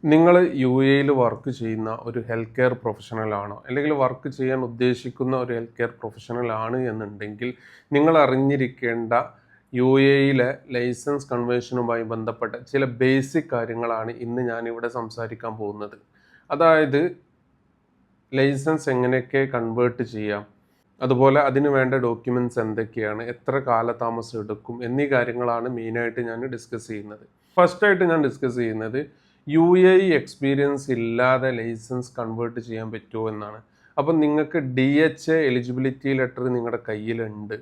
നിങ്ങൾ യു എയിൽ വർക്ക് ചെയ്യുന്ന ഒരു ഹെൽത്ത് കെയർ പ്രൊഫഷണൽ ആണോ അല്ലെങ്കിൽ വർക്ക് ചെയ്യാൻ ഉദ്ദേശിക്കുന്ന ഒരു ഹെൽത്ത് കെയർ പ്രൊഫഷണൽ ആണ് എന്നുണ്ടെങ്കിൽ നിങ്ങൾ അറിഞ്ഞിരിക്കേണ്ട യു എയിലെ ലൈസൻസ് കൺവേർഷനുമായി ബന്ധപ്പെട്ട ചില ബേസിക് കാര്യങ്ങളാണ് ഇന്ന് ഞാനിവിടെ സംസാരിക്കാൻ പോകുന്നത്. അതായത് ലൈസൻസ് എങ്ങനെയൊക്കെ കൺവേർട്ട് ചെയ്യാം, അതുപോലെ അതിന് വേണ്ട ഡോക്യുമെൻറ്റ്സ് എന്തൊക്കെയാണ്, എത്ര കാലതാമസം എടുക്കും എന്നീ കാര്യങ്ങളാണ് മെയിനായിട്ട് ഞാൻ ഡിസ്കസ് ചെയ്യുന്നത്. ഫസ്റ്റായിട്ട് ഞാൻ ഡിസ്കസ് ചെയ്യുന്നത് യു എ ഇ എക്സ്പീരിയൻസ് ഇല്ലാതെ ലൈസൻസ് കൺവേർട്ട് ചെയ്യാൻ പറ്റുമോ എന്നാണ്. അപ്പം നിങ്ങൾക്ക് DHA എലിജിബിലിറ്റി ലെറ്റർ നിങ്ങളുടെ കയ്യിലുണ്ട്,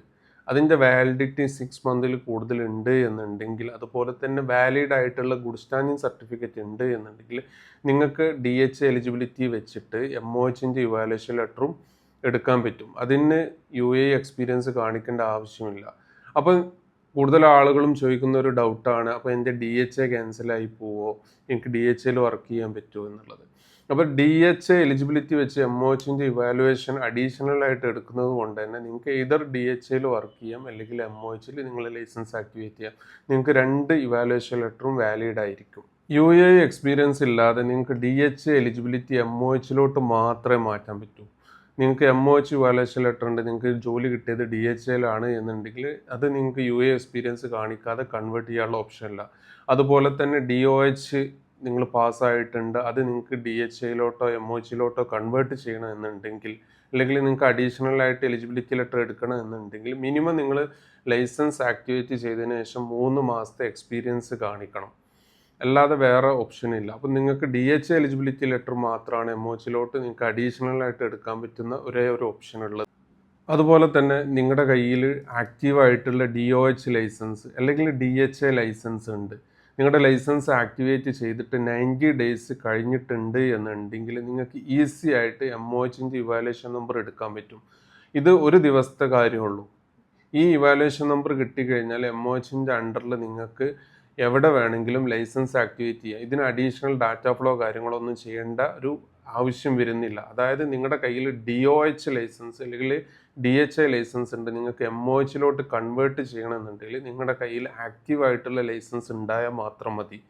അതിൻ്റെ വാലിഡിറ്റി 6 മന്തിൽ കൂടുതലുണ്ട് എന്നുണ്ടെങ്കിൽ, അതുപോലെ തന്നെ വാലിഡ് ആയിട്ടുള്ള ഗുഡ് സ്റ്റാൻഡിങ് സർട്ടിഫിക്കറ്റ് ഉണ്ട് എന്നുണ്ടെങ്കിൽ നിങ്ങൾക്ക് DHA എലിജിബിലിറ്റി വെച്ചിട്ട് MOHൻ്റെ ഇവാലുവേഷൻ ലെറ്ററും എടുക്കാൻ പറ്റും. അതിന് യു എ എക്സ്പീരിയൻസ് കാണിക്കേണ്ട ആവശ്യമില്ല. അപ്പം കൂടുതൽ ആളുകളും ചോദിക്കുന്ന ഒരു ഡൗട്ടാണ്, അപ്പോൾ എൻ്റെ DHA ക്യാൻസലായി പോവോ, എനിക്ക് DHAയിൽ വർക്ക് ചെയ്യാൻ പറ്റുമോ എന്നുള്ളത്. അപ്പോൾ DHA എലിജിബിലിറ്റി വെച്ച് MOHൻ്റെ ഇവാലുവേഷൻ അഡീഷണൽ ആയിട്ട് എടുക്കുന്നത് കൊണ്ട് തന്നെ നിങ്ങൾക്ക് either DHAയിൽ വർക്ക് ചെയ്യാം അല്ലെങ്കിൽ MOHയിൽ നിങ്ങൾ ലൈസൻസ് ആക്ടിവേറ്റ് ചെയ്യാം. നിങ്ങൾക്ക് 2 ഇവാലുവേഷൻ ലെറ്ററും വാലിഡ് ആയിരിക്കും. യു എ എക്സ്പീരിയൻസ് ഇല്ലാതെ നിങ്ങൾക്ക് DHA എലിജിബിലിറ്റി MOHയിലോട്ട് മാത്രമേ മാറ്റാൻ പറ്റൂ. നിങ്ങൾക്ക് MOH ഇവാലുവേഷൻ ലെറ്റർ ഉണ്ട്, നിങ്ങൾക്ക് ജോലി കിട്ടിയത് DHAയിലാണ് എന്നുണ്ടെങ്കിൽ അത് നിങ്ങൾക്ക് യു എ എക്സ്പീരിയൻസ് കാണിക്കാതെ കൺവേർട്ട് ചെയ്യാനുള്ള ഓപ്ഷൻ ഇല്ല. അതുപോലെ തന്നെ DOH നിങ്ങൾ പാസ്സായിട്ടുണ്ട്, അത് നിങ്ങൾക്ക് DHAയിലോട്ടോ MOHയിലോട്ടോ കൺവേർട്ട് ചെയ്യണം എന്നുണ്ടെങ്കിൽ, അല്ലെങ്കിൽ നിങ്ങൾക്ക് അഡീഷണൽ ആയിട്ട് എലിജിബിലിറ്റി ലെറ്റർ എടുക്കണം എന്നുണ്ടെങ്കിൽ മിനിമം നിങ്ങൾ ലൈസൻസ് ആക്ടിവേറ്റ് ചെയ്തതിന് ശേഷം 3 മാസത്തെ എക്സ്പീരിയൻസ് കാണിക്കണം. അല്ലാതെ വേറെ ഓപ്ഷൻ ഇല്ല. അപ്പം നിങ്ങൾക്ക് DHA എലിജിബിലിറ്റി ലെറ്റർ മാത്രമാണ് MOHയിലോട്ട് നിങ്ങൾക്ക് അഡീഷണൽ ആയിട്ട് എടുക്കാൻ പറ്റുന്ന ഒരേ ഒരു ഓപ്ഷൻ ഉള്ളത്. അതുപോലെ തന്നെ നിങ്ങളുടെ കയ്യിൽ ആക്റ്റീവായിട്ടുള്ള DOH ലൈസൻസ് അല്ലെങ്കിൽ DHA ലൈസൻസ് ഉണ്ട്, നിങ്ങളുടെ ലൈസൻസ് ആക്ടിവേറ്റ് ചെയ്തിട്ട് 90 ഡേയ്സ് കഴിഞ്ഞിട്ടുണ്ട് എന്നുണ്ടെങ്കിൽ നിങ്ങൾക്ക് ഈസി ആയിട്ട് MOHൻ്റെ ഇവാലുവേഷൻ നമ്പർ എടുക്കാൻ പറ്റും. ഇത് ഒരു ദിവസത്തെ കാര്യമുള്ളൂ. ഈ ഇവാലുവേഷൻ നമ്പർ കിട്ടിക്കഴിഞ്ഞാൽ MOHൻ്റെ അണ്ടറിൽ നിങ്ങൾക്ക് എവിടെ വേണമെങ്കിലും ലൈസൻസ് ആക്ടിവേറ്റ് ചെയ്യുക. ഇതിന് അഡീഷണൽ ഡാറ്റ ഫ്ലോ കാര്യങ്ങളൊന്നും ചെയ്യേണ്ട ഒരു ആവശ്യം വരുന്നില്ല. അതായത് നിങ്ങളുടെ കയ്യിൽ DOH ലൈസൻസ് അല്ലെങ്കിൽ DHA ലൈസൻസ് ഉണ്ട്, നിങ്ങൾക്ക് MOHയിലോട്ട് കൺവേർട്ട് ചെയ്യണമെന്നുണ്ടെങ്കിൽ നിങ്ങളുടെ കയ്യിൽ ആക്റ്റീവായിട്ടുള്ള ലൈസൻസ് ഉണ്ടായാൽ മാത്രം മതി.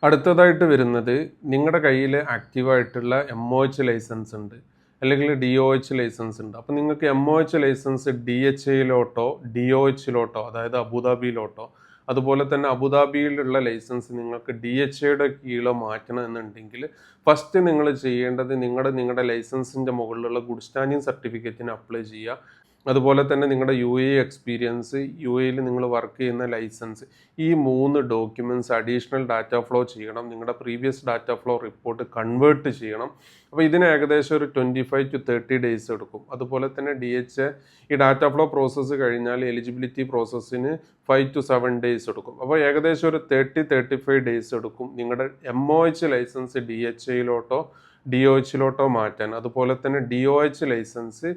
അടുത്തതായിട്ട് വരുന്നത് നിങ്ങളുടെ കയ്യിൽ ആക്റ്റീവായിട്ടുള്ള MOH ലൈസൻസ് ഉണ്ട് അല്ലെങ്കിൽ DOH ലൈസൻസ് ഉണ്ട്. അപ്പോൾ നിങ്ങൾക്ക് MOH ലൈസൻസ് DHAയിലോട്ടോ DOHയിലോട്ടോ അതായത് അബുദാബിയിലോട്ടോ, അതുപോലെ തന്നെ അബുദാബിയിലുള്ള ലൈസൻസ് നിങ്ങൾക്ക് DHAയുടെ കീഴിലോ മാറ്റണം എന്നുണ്ടെങ്കിൽ ഫസ്റ്റ് നിങ്ങൾ ചെയ്യേണ്ടത് നിങ്ങളുടെ ലൈസൻസിൻ്റെ മുകളിലുള്ള ഗുഡ് സ്റ്റാൻഡിങ് സർട്ടിഫിക്കറ്റിന് അപ്ലൈ ചെയ്യുക. അതുപോലെ തന്നെ നിങ്ങളുടെ യു എ എക്സ്പീരിയൻസ്, യു എയിൽ നിങ്ങൾ വർക്ക് ചെയ്യുന്ന ലൈസൻസ്, ഈ 3 ഡോക്യുമെൻറ്റ്സ് അഡീഷണൽ ഡാറ്റ ഫ്ലോ ചെയ്യണം. നിങ്ങളുടെ previous data flow report convert ചെയ്യണം. അപ്പോൾ ഇതിന് ഏകദേശം ഒരു 25 to 30 ഡേയ്സ് എടുക്കും. അതുപോലെ തന്നെ DHA ഈ ഡാറ്റ ഫ്ലോ പ്രോസസ്സ് കഴിഞ്ഞാൽ എലിജിബിലിറ്റി പ്രോസസ്സിന് 5 to 7 ഡേയ്സ് എടുക്കും. അപ്പോൾ ഏകദേശം ഒരു 30-35 ഡേയ്സ് എടുക്കും നിങ്ങളുടെ MOH ലൈസൻസ് DHAയിലോട്ടോ DOHയിലോട്ടോ മാറ്റാൻ. അതുപോലെ തന്നെ DOH ലൈസൻസ്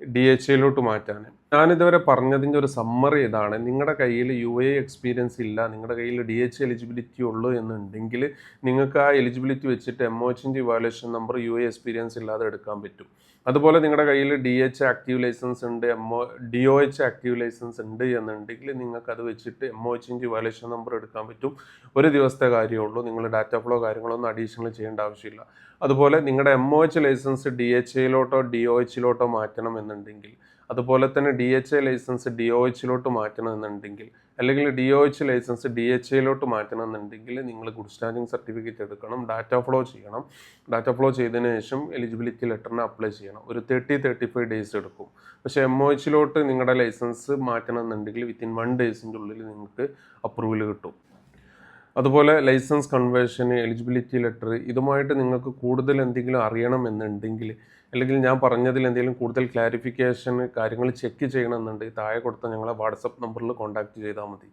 DHAയിലോട്ട് മാറ്റാൻ. ഞാനിതുവരെ പറഞ്ഞതിൻ്റെ ഒരു സമ്മറി ഇതാണ്. നിങ്ങളുടെ കയ്യിൽ യു എ എക്സ്പീരിയൻസ് ഇല്ല, നിങ്ങളുടെ കയ്യിൽ DHA എലിജിബിലിറ്റി ഉള്ളൂ എന്നുണ്ടെങ്കിൽ നിങ്ങൾക്ക് ആ എലിജിബിലിറ്റി വെച്ചിട്ട് MOHൻ്റെ evaluation number U A experience ഇല്ലാതെ എടുക്കാൻ പറ്റും. അതുപോലെ നിങ്ങളുടെ കയ്യിൽ DHA ആക്റ്റീവ് ലൈസൻസ് ഉണ്ട്, DOH ആക്റ്റീവ് ലൈസൻസ് ഉണ്ട് എന്നുണ്ടെങ്കിൽ നിങ്ങൾക്ക് അത് വെച്ചിട്ട് MOHൻ്റെ ഇവാലുവേഷൻ നമ്പർ എടുക്കാൻ പറ്റും. ഒരു ദിവസത്തെ കാര്യമുള്ളൂ, നിങ്ങൾ ഡാറ്റ ഫ്ലോ കാര്യങ്ങളൊന്നും അഡീഷണൽ ചെയ്യേണ്ട ആവശ്യമില്ല. അതുപോലെ നിങ്ങളുടെ MOH ലൈസൻസ് DHAയിലോട്ടോ DOHയിലോട്ടോ മാറ്റണം എന്നുണ്ടെങ്കിൽ, അതുപോലെ തന്നെ DHA ലൈസൻസ് DOHയിലോട്ട് മാറ്റണം എന്നുണ്ടെങ്കിൽ, അല്ലെങ്കിൽ DOH ലൈസൻസ് DHAയിലോട്ട് മാറ്റണം എന്നുണ്ടെങ്കിൽ നിങ്ങൾ ഗുഡ് സ്റ്റാൻഡിങ് സർട്ടിഫിക്കറ്റ് എടുക്കണം, ഡാറ്റ ഫ്ലോ ചെയ്യണം. ഡാറ്റ ഫ്ലോ ചെയ്തതിന് ശേഷം എലിജിബിലിറ്റി ലെറ്ററിന് അപ്ലൈ ചെയ്യണം. ഒരു 30-35 ഡേയ്സ് എടുക്കും. പക്ഷേ MOHയിലോട്ട് നിങ്ങളുടെ ലൈസൻസ് മാറ്റണം എന്നുണ്ടെങ്കിൽ വിത്തിൻ 1 ഡേയ്സിൻ്റെ ഉള്ളിൽ നിങ്ങൾക്ക് അപ്രൂവൽ കിട്ടും. അതുപോലെ ലൈസൻസ് കൺവേർഷന്, എലിജിബിലിറ്റി ലെറ്റർ, ഇതുമായിട്ട് നിങ്ങൾക്ക് കൂടുതൽ എന്തെങ്കിലും അറിയണം എന്നുണ്ടെങ്കിൽ, അല്ലെങ്കിൽ ഞാൻ പറഞ്ഞതിൽ എന്തെങ്കിലും കൂടുതൽ ക്ലാരിഫിക്കേഷൻ കാര്യങ്ങൾ ചെക്ക് ചെയ്യണമെന്നുണ്ടെങ്കിൽ താഴെ കൊടുത്ത ഞങ്ങളെ വാട്സപ്പ് നമ്പറിൽ കോൺടാക്റ്റ് ചെയ്താൽ മതി.